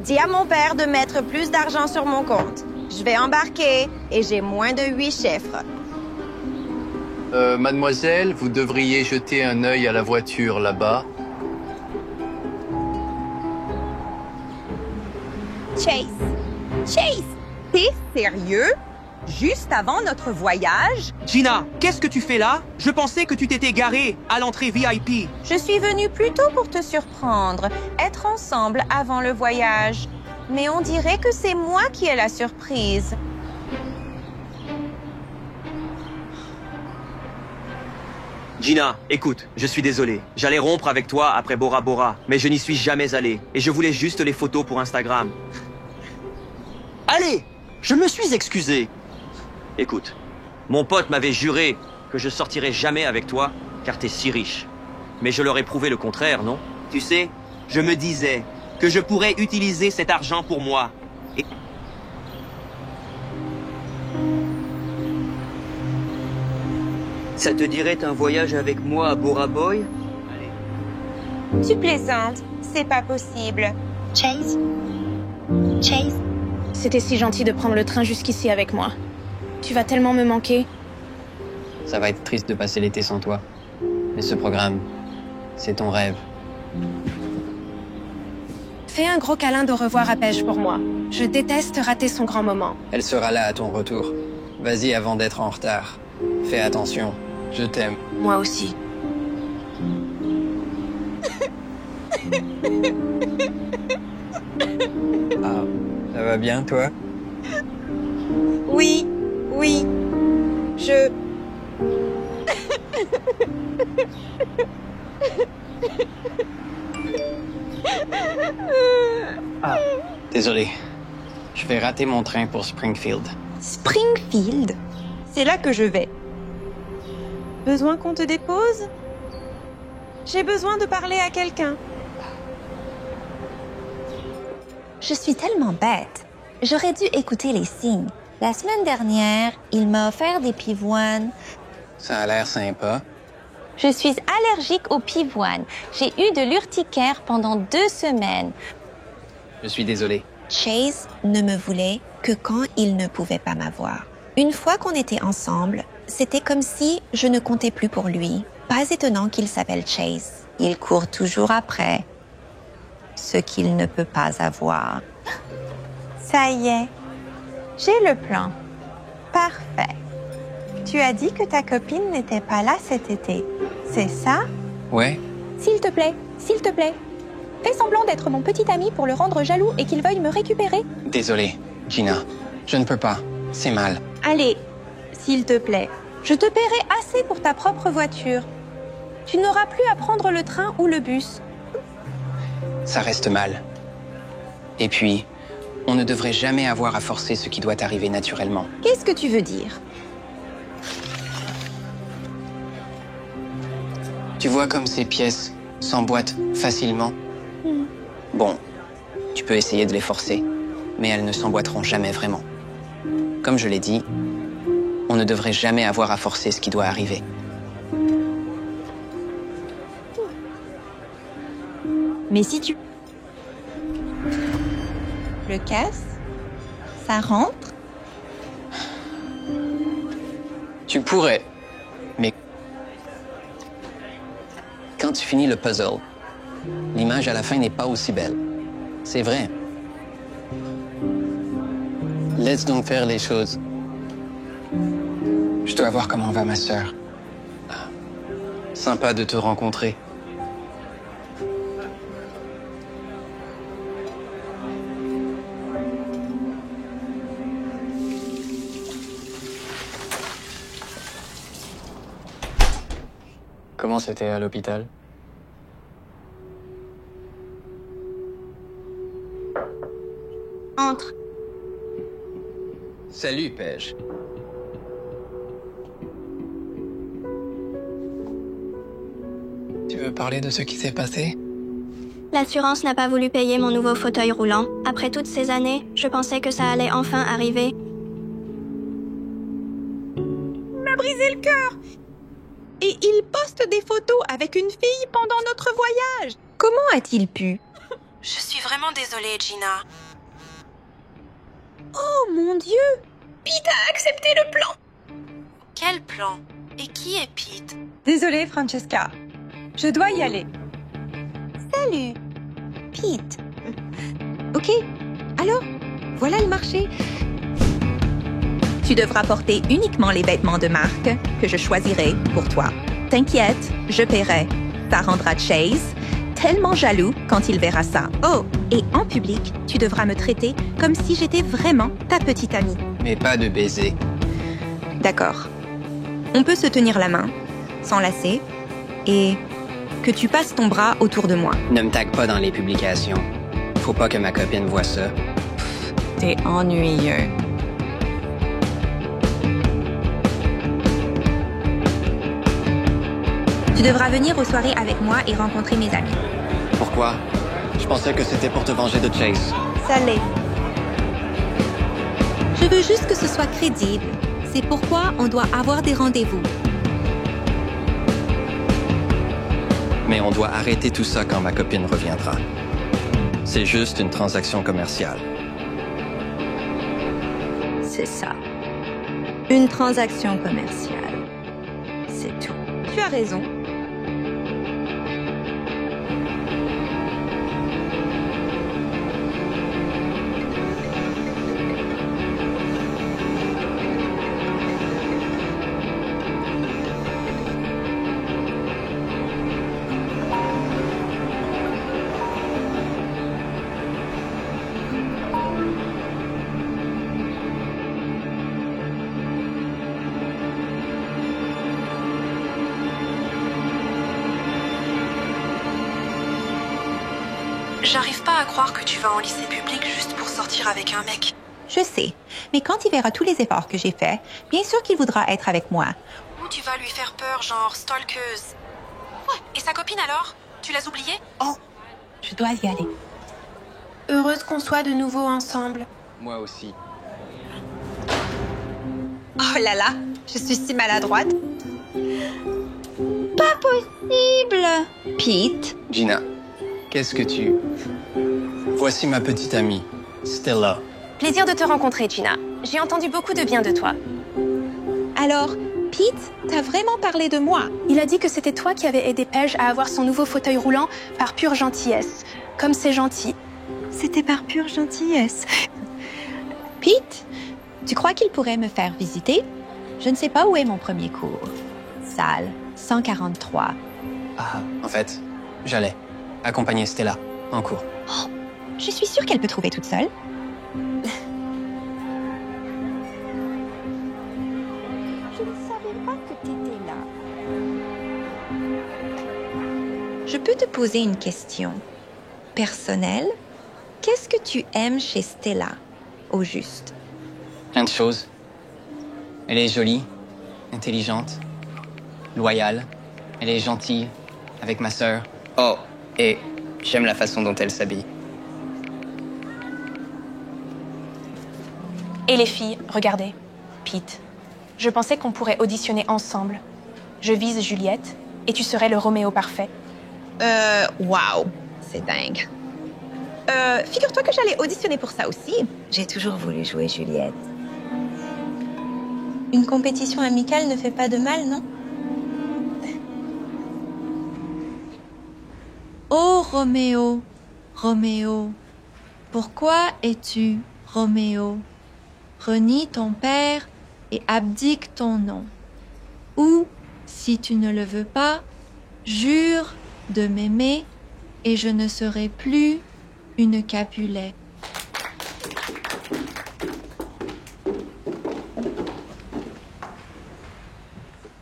Dis à mon père de mettre plus d'argent sur mon compte. Je vais embarquer et j'ai moins de 8 chiffres. Mademoiselle, vous devriez jeter un œil à la voiture là-bas. Chase, t'es sérieux? Juste avant notre voyage? Gina, qu'est-ce que tu fais là? Je pensais que tu t'étais garée à l'entrée VIP. Je suis venue plutôt pour te surprendre, être ensemble avant le voyage. Mais on dirait que c'est moi qui ai la surprise. Gina, écoute, je suis désolé. J'allais rompre avec toi après Bora Bora, mais je n'y suis jamais allé. Et je voulais juste les photos pour Instagram. Allez, je me suis excusé. Écoute, mon pote m'avait juré que je sortirais jamais avec toi, car t'es si riche. Mais je leur ai prouvé le contraire, non? Tu sais, je me disais que je pourrais utiliser cet argent pour moi. Et... Ça te dirait un voyage avec moi à Bora Boy? Tu plaisantes, c'est pas possible. Chase? C'était si gentil de prendre le train jusqu'ici avec moi. Tu vas tellement me manquer. Ça va être triste de passer l'été sans toi. Mais ce programme, c'est ton rêve. Fais un gros câlin d'au revoir à Paige pour moi. Je déteste rater son grand moment. Elle sera là à ton retour. Vas-y avant d'être en retard. Fais attention. Je t'aime. Moi aussi. Ah, ça va bien, toi? Oui. Je... Ah, désolé. Je vais rater mon train pour Springfield. Springfield? C'est là que je vais. Besoin qu'on te dépose? J'ai besoin de parler à quelqu'un. Je suis tellement bête. J'aurais dû écouter les signes. La semaine dernière, il m'a offert des pivoines. Ça a l'air sympa. Je suis allergique aux pivoines. J'ai eu de l'urticaire pendant 2 semaines. Je suis désolé. Chase ne me voulait que quand il ne pouvait pas m'avoir. Une fois qu'on était ensemble, c'était comme si je ne comptais plus pour lui. Pas étonnant qu'il s'appelle Chase. Il court toujours après ce qu'il ne peut pas avoir. Ça y est. J'ai le plan. Parfait. Tu as dit que ta copine n'était pas là cet été. C'est ça? Ouais? S'il te plaît. Fais semblant d'être mon petit ami pour le rendre jaloux et qu'il veuille me récupérer. Désolé, Gina. Je ne peux pas. C'est mal. Allez, s'il te plaît. Je te paierai assez pour ta propre voiture. Tu n'auras plus à prendre le train ou le bus. Ça reste mal. Et puis, on ne devrait jamais avoir à forcer ce qui doit arriver naturellement. Qu'est-ce que tu veux dire? Tu vois comme ces pièces s'emboîtent facilement? Bon, tu peux essayer de les forcer, mais elles ne s'emboîteront jamais vraiment. Comme je l'ai dit, on ne devrait jamais avoir à forcer ce qui doit arriver. Mais si tu le casses, ça rentre? Tu pourrais, mais quand tu finis le puzzle, l'image à la fin n'est pas aussi belle. C'est vrai. Laisse donc faire les choses. Je dois voir comment va ma sœur. Sympa de te rencontrer. Comment c'était à l'hôpital? Entre. Salut, Paige. Tu veux parler de ce qui s'est passé? L'assurance n'a pas voulu payer mon nouveau fauteuil roulant. Après toutes ces années, je pensais que ça allait enfin arriver. Il m'a brisé le cœur. Et il poste des photos avec une fille pendant notre voyage. Comment a-t-il pu? Je suis vraiment désolée, Gina. Oh mon Dieu! Pete a accepté le plan! Quel plan? Et qui est Pete? Désolée, Francesca. Je dois y aller. Salut, Pete. Ok, alors, voilà le marché. Tu devras porter uniquement les vêtements de marque que je choisirai pour toi. T'inquiète, je paierai. Ça rendra Chase tellement jaloux quand il verra ça. Oh, et en public, tu devras me traiter comme si j'étais vraiment ta petite amie. Mais pas de baiser. D'accord. On peut se tenir la main, s'enlacer, et que tu passes ton bras autour de moi. Ne me tague pas dans les publications. Faut pas que ma copine voie ça. T'es ennuyeux. Tu devras venir aux soirées avec moi et rencontrer mes amis. Pourquoi? Je pensais que c'était pour te venger de Chase. Ça l'est. Je veux juste que ce soit crédible. C'est pourquoi on doit avoir des rendez-vous. Mais on doit arrêter tout ça quand ma copine reviendra. C'est juste une transaction commerciale. C'est ça. Une transaction commerciale. C'est tout. Tu as raison. J'arrive pas à croire que tu vas en lycée public juste pour sortir avec un mec. Je sais, mais quand il verra tous les efforts que j'ai faits, bien sûr qu'il voudra être avec moi. Ou tu vas lui faire peur, genre stalkeuse. Ouais, et sa copine alors? Tu l'as oubliée? Oh, je dois y aller. Heureuse qu'on soit de nouveau ensemble. Moi aussi. Oh là là, je suis si maladroite. Pas possible! Pete, Gina, qu'est-ce que tu... Voici ma petite amie, Stella. Plaisir de te rencontrer, Gina. J'ai entendu beaucoup de bien de toi. alors, Pete, t'as vraiment parlé de moi. Il a dit que c'était toi qui avais aidé Paige à avoir son nouveau fauteuil roulant par pure gentillesse. Comme c'est gentil. C'était par pure gentillesse. Pete, tu crois qu'il pourrait me faire visiter? Je ne sais pas où est mon premier cours. Salle 143. Ah, en fait, j'allais accompagner Stella en cours. Oh, je suis sûre qu'elle peut trouver toute seule. Je ne savais pas que t'étais là. Je peux te poser une question personnelle? Qu'est-ce que tu aimes chez Stella, au juste? Plein de choses. Elle est jolie, intelligente, loyale. Elle est gentille avec ma sœur. Oh, et j'aime la façon dont elle s'habille. Et les filles, regardez. Pete, je pensais qu'on pourrait auditionner ensemble. Je vise Juliette et tu serais le Roméo parfait. Waouh, c'est dingue. Figure-toi que j'allais auditionner pour ça aussi. J'ai toujours voulu jouer Juliette. Une compétition amicale ne fait pas de mal, non? Oh Roméo, Roméo, pourquoi es-tu Roméo? Renie ton père et abdique ton nom. Ou, si tu ne le veux pas, jure de m'aimer et je ne serai plus une Capulet.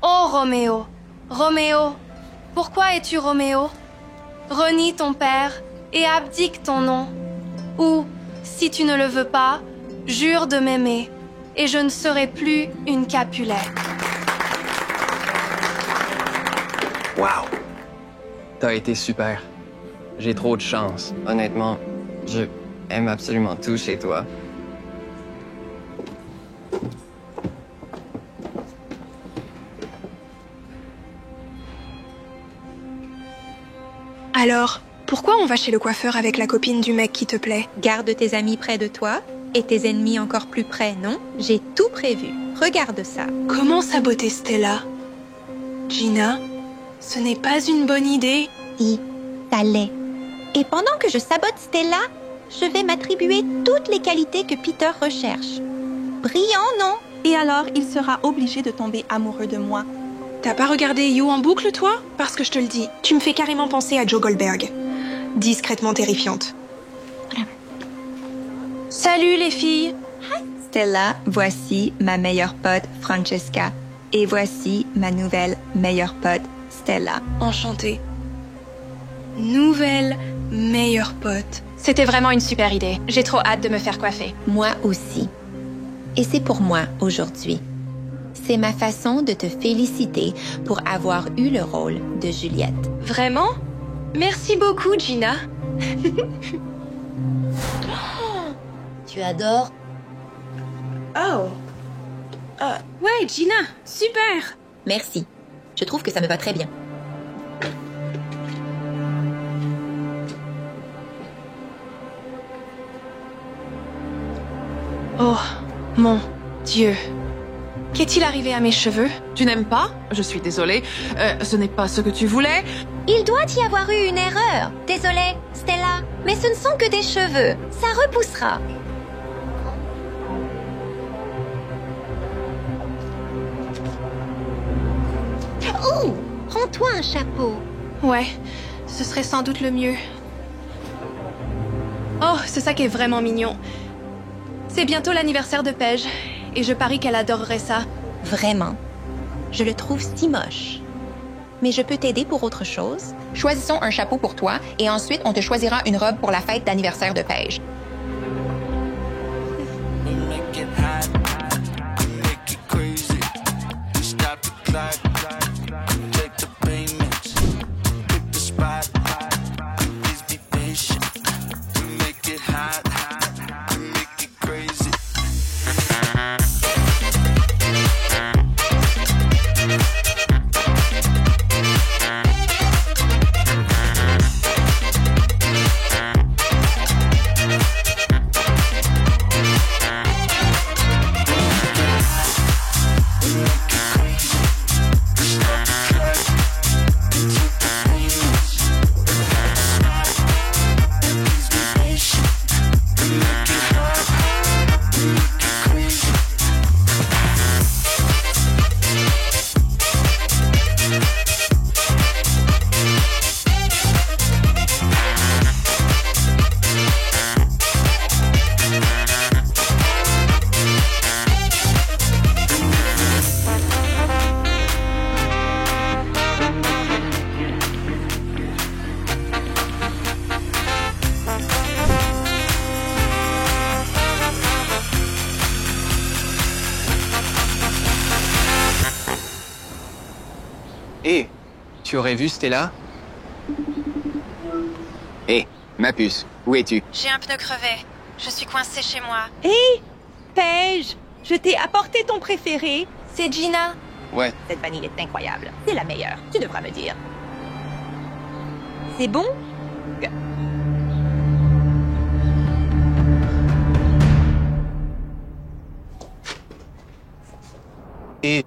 Oh Roméo, Roméo, pourquoi es-tu Roméo? Renie ton père et abdique ton nom. Ou, si tu ne le veux pas, jure de m'aimer et je ne serai plus une Capulet. Wow! T'as été super. J'ai trop de chance. Honnêtement, je aime absolument tout chez toi. Alors, Pourquoi on va chez le coiffeur avec la copine du mec qui te plaît? Garde tes amis près de toi et tes ennemis encore plus près, non? J'ai tout prévu. Regarde ça. Comment saboter Stella? Gina, ce n'est pas une bonne idée. Si, ça l'est. Et pendant que je sabote Stella, je vais m'attribuer toutes les qualités que Peter recherche. Brillant, non? Et alors, il sera obligé de tomber amoureux de moi. T'as pas regardé You en boucle, toi? Parce que je te le dis, tu me fais carrément penser à Joe Goldberg. Discrètement terrifiante. Salut les filles! Stella, voici ma meilleure pote Francesca. Et voici ma nouvelle meilleure pote Stella. Enchantée. Nouvelle meilleure pote. C'était vraiment une super idée. J'ai trop hâte de me faire coiffer. Moi aussi. Et c'est pour moi aujourd'hui. C'est ma façon de te féliciter pour avoir eu le rôle de Juliette. Vraiment? Merci beaucoup, Gina. Tu adores? Oh. Ouais, Gina, super. Merci. Je trouve que ça me va très bien. Oh, mon Dieu. Qu'est-il arrivé à mes cheveux? Tu n'aimes pas? Je suis désolée. Ce n'est pas ce que tu voulais. Il doit y avoir eu une erreur. Désolée, Stella, mais ce ne sont que des cheveux. Ça repoussera. Oh, prends-toi un chapeau. Ouais, ce serait sans doute le mieux. Oh, c'est ça qui est vraiment mignon. C'est bientôt l'anniversaire de Paige, et je parie qu'elle adorerait ça. Vraiment. Je le trouve si moche. Mais je peux t'aider pour autre chose? Choisissons un chapeau pour toi et ensuite on te choisira une robe pour la fête d'anniversaire de Paige. Hé, tu aurais vu Stella? Hé, ma puce, où es-tu? J'ai un pneu crevé. Je suis coincée chez moi. Hé, Paige, je t'ai apporté ton préféré. C'est Gina. Ouais. Cette vanille est incroyable. C'est la meilleure. Tu devras me dire. C'est bon? Et...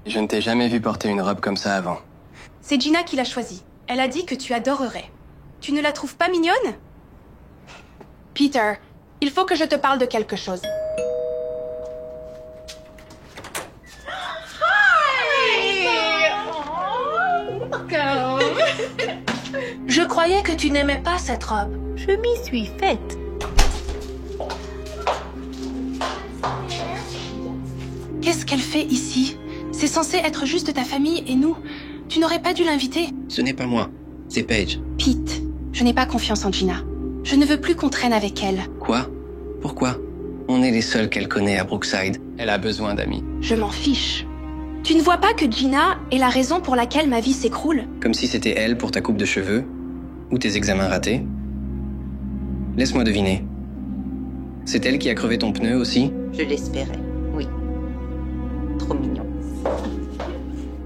je ne t'ai jamais vu porter une robe comme ça avant. C'est Gina qui l'a choisie. Elle a dit que tu adorerais. Tu ne la trouves pas mignonne? Peter, il faut que je te parle de quelque chose. Je croyais que tu n'aimais pas cette robe. Je m'y suis faite. Qu'est-ce qu'elle fait ici? C'est censé être juste ta famille et nous. Tu n'aurais pas dû l'inviter. Ce n'est pas moi, c'est Paige. Pete, je n'ai pas confiance en Gina. Je ne veux plus qu'on traîne avec elle. Quoi? Pourquoi? On est les seuls qu'elle connaît à Brookside. Elle a besoin d'amis. Je m'en fiche. Tu ne vois pas que Gina est la raison pour laquelle ma vie s'écroule? Comme si c'était elle pour ta coupe de cheveux? Ou tes examens ratés? Laisse-moi deviner. C'est elle qui a crevé ton pneu aussi? Je l'espérais, oui. Trop mignon.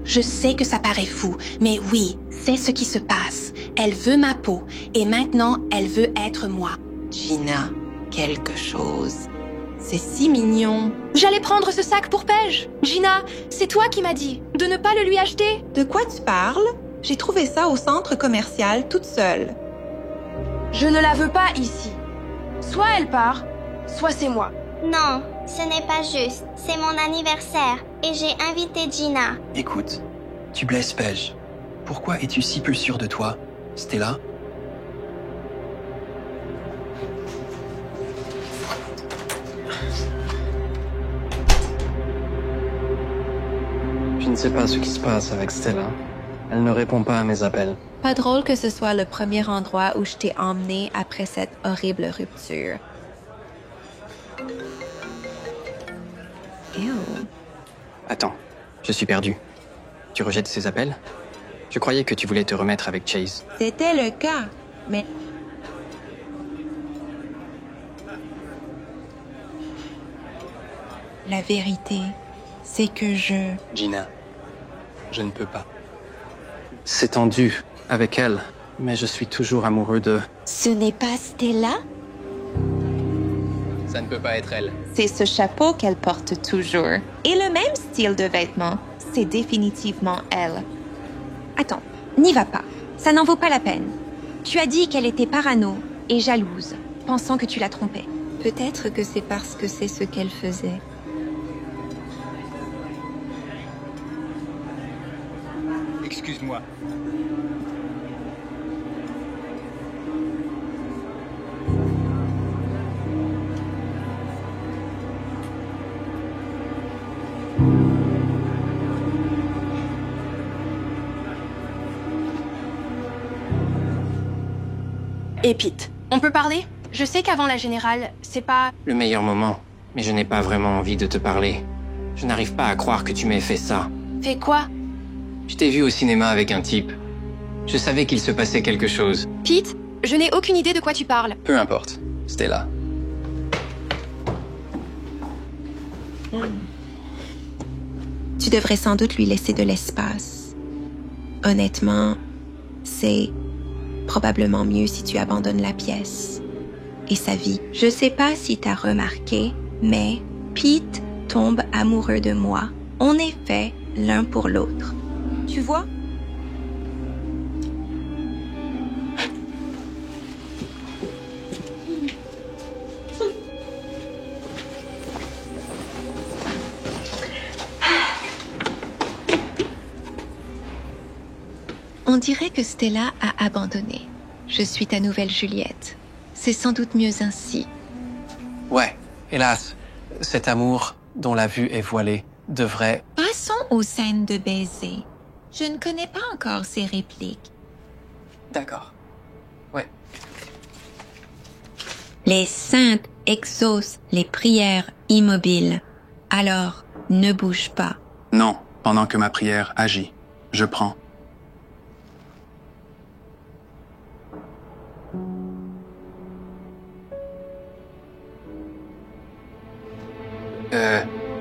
Je sais que ça paraît fou, mais oui, c'est ce qui se passe. Elle veut ma peau, et maintenant, elle veut être moi. Gina, quelque chose. C'est si mignon. J'allais prendre ce sac pour Paige. Gina, c'est toi qui m'as dit de ne pas le lui acheter. De quoi tu parles? J'ai trouvé ça au centre commercial toute seule. Je ne la veux pas ici. Soit elle part, soit c'est moi. Non, ce n'est pas juste. C'est mon anniversaire et j'ai invité Gina. Écoute, tu blesses Paige. Pourquoi es-tu si peu sûre de toi, Stella? Je ne sais pas ce qui se passe avec Stella. Elle ne répond pas à mes appels. Pas drôle que ce soit le premier endroit où je t'ai emmené après cette horrible rupture. Ew. Attends, je suis perdu. Tu rejettes ses appels? Je croyais que tu voulais te remettre avec Chase. C'était le cas, mais... La vérité, c'est que Gina, je ne peux pas. C'est tendu avec elle, mais je suis toujours amoureux de... Ce n'est pas Stella? Ça ne peut pas être elle. C'est ce chapeau qu'elle porte toujours. Et le même style de vêtements. C'est définitivement elle. Attends, n'y va pas. Ça n'en vaut pas la peine. Tu as dit qu'elle était parano et jalouse, pensant que tu la trompais. Peut-être que c'est parce que c'est ce qu'elle faisait. Excuse-moi. Et Pete, on peut parler? Je sais qu'avant la générale, c'est pas... Le meilleur moment, mais je n'ai pas vraiment envie de te parler. Je n'arrive pas à croire que tu m'aies fait ça. Fait quoi? Je t'ai vu au cinéma avec un type. Je savais qu'il se passait quelque chose. Pete, je n'ai aucune idée de quoi tu parles. Peu importe, Stella. Tu devrais sans doute lui laisser de l'espace. Honnêtement, c'est probablement mieux si tu abandonnes la pièce et sa vie. Je sais pas si t'as remarqué, mais Pete tombe amoureux de moi. On est fait l'un pour l'autre. Tu vois? On dirait que Stella a abandonné. Je suis ta nouvelle Juliette. C'est sans doute mieux ainsi. Ouais, hélas, cet amour dont la vue est voilée devrait... Passons aux scènes de baiser. Je ne connais pas encore ces répliques. D'accord. Ouais. Les saintes exaucent les prières immobiles. Alors, ne bouge pas. Non, pendant que ma prière agit, je prends.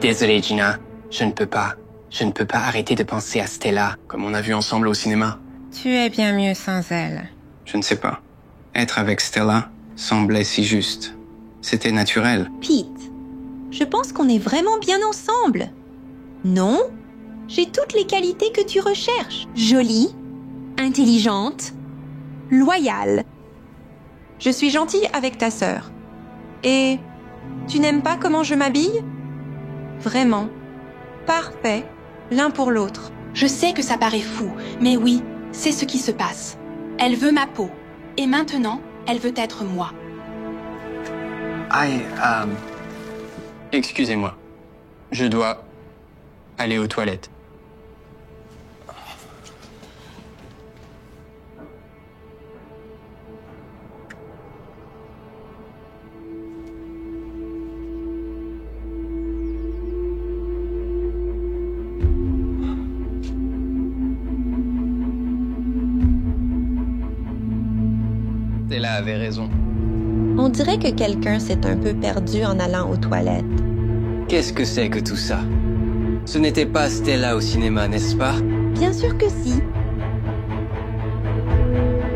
Désolé Gina, je ne peux pas. Je ne peux pas arrêter de penser à Stella. Comme on a vu ensemble au cinéma. Tu es bien mieux sans elle. Je ne sais pas. Être avec Stella semblait si juste. C'était naturel. Pete, je pense qu'on est vraiment bien ensemble. Non? J'ai toutes les qualités que tu recherches. Jolie, intelligente, loyale. Je suis gentille avec ta sœur. Et tu n'aimes pas comment je m'habille? Vraiment. Parfait, l'un pour l'autre. Je sais que ça paraît fou, mais oui, c'est ce qui se passe. Elle veut ma peau. Et maintenant, elle veut être moi. Excusez-moi. Je dois aller aux toilettes. Stella avait raison. On dirait que quelqu'un s'est un peu perdu en allant aux toilettes. Qu'est-ce que c'est que tout ça? Ce n'était pas Stella au cinéma, n'est-ce pas? Bien sûr que si.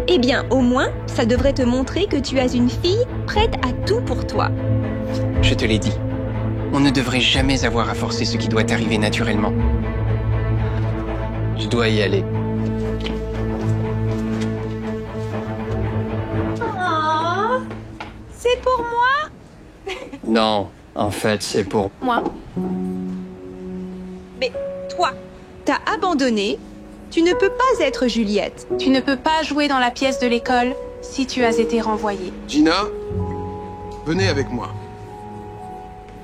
Eh bien, au moins, ça devrait te montrer que tu es une fille prête à tout pour toi. Je te l'ai dit. On ne devrait jamais avoir à forcer ce qui doit arriver naturellement. Je dois y aller. Oh, c'est pour moi? Non, en fait, c'est pour... Moi. Mais toi, t'as abandonné. Tu ne peux pas être Juliette. Tu ne peux pas jouer dans la pièce de l'école si tu as été renvoyée. Gina, venez avec moi.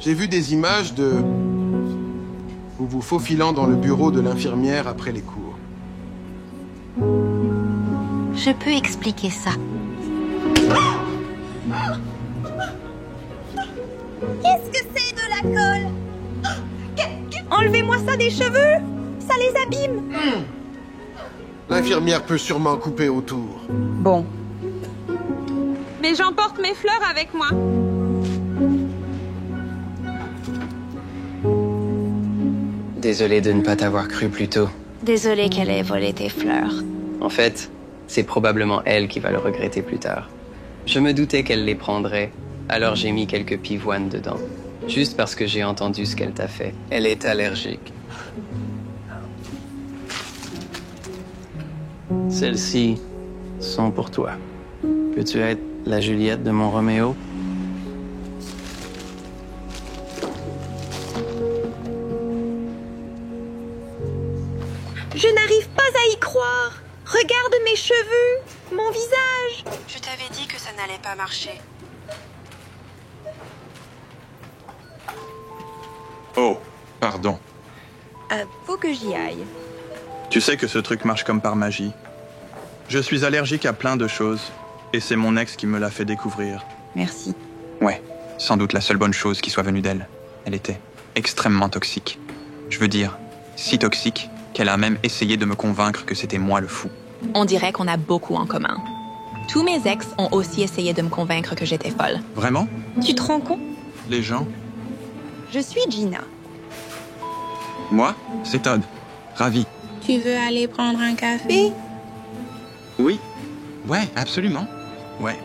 J'ai vu des images de vous vous faufilant dans le bureau de l'infirmière après les cours. Je peux expliquer ça. Qu'est-ce que c'est de la colle? Enlevez-moi ça des cheveux! Ça les abîme! L'infirmière peut sûrement couper autour. Bon. Mais j'emporte mes fleurs avec moi. Désolé de ne pas t'avoir cru plus tôt. Désolée qu'elle ait volé tes fleurs. En fait, c'est probablement elle qui va le regretter plus tard. Je me doutais qu'elle les prendrait, alors j'ai mis quelques pivoines dedans. Juste parce que j'ai entendu ce qu'elle t'a fait. Elle est allergique. Celles-ci sont pour toi. Peux-tu être la Juliette de mon Roméo? Je n'arrive pas à y croire. Regarde mes cheveux, mon visage. Je t'avais dit que ça n'allait pas marcher. Oh, pardon. Faut que j'y aille. Tu sais que ce truc marche comme par magie. Je suis allergique à plein de choses, et c'est mon ex qui me l'a fait découvrir. Merci. Ouais, sans doute la seule bonne chose qui soit venue d'elle. Elle était extrêmement toxique. Je veux dire, si toxique qu'elle a même essayé de me convaincre que c'était moi le fou. On dirait qu'on a beaucoup en commun. Tous mes ex ont aussi essayé de me convaincre que j'étais folle. Vraiment? Tu te rends compte? Les gens? Je suis Gina. Moi, c'est Todd. Ravi. Tu veux aller prendre un café? Oui. Ouais, absolument. Ouais.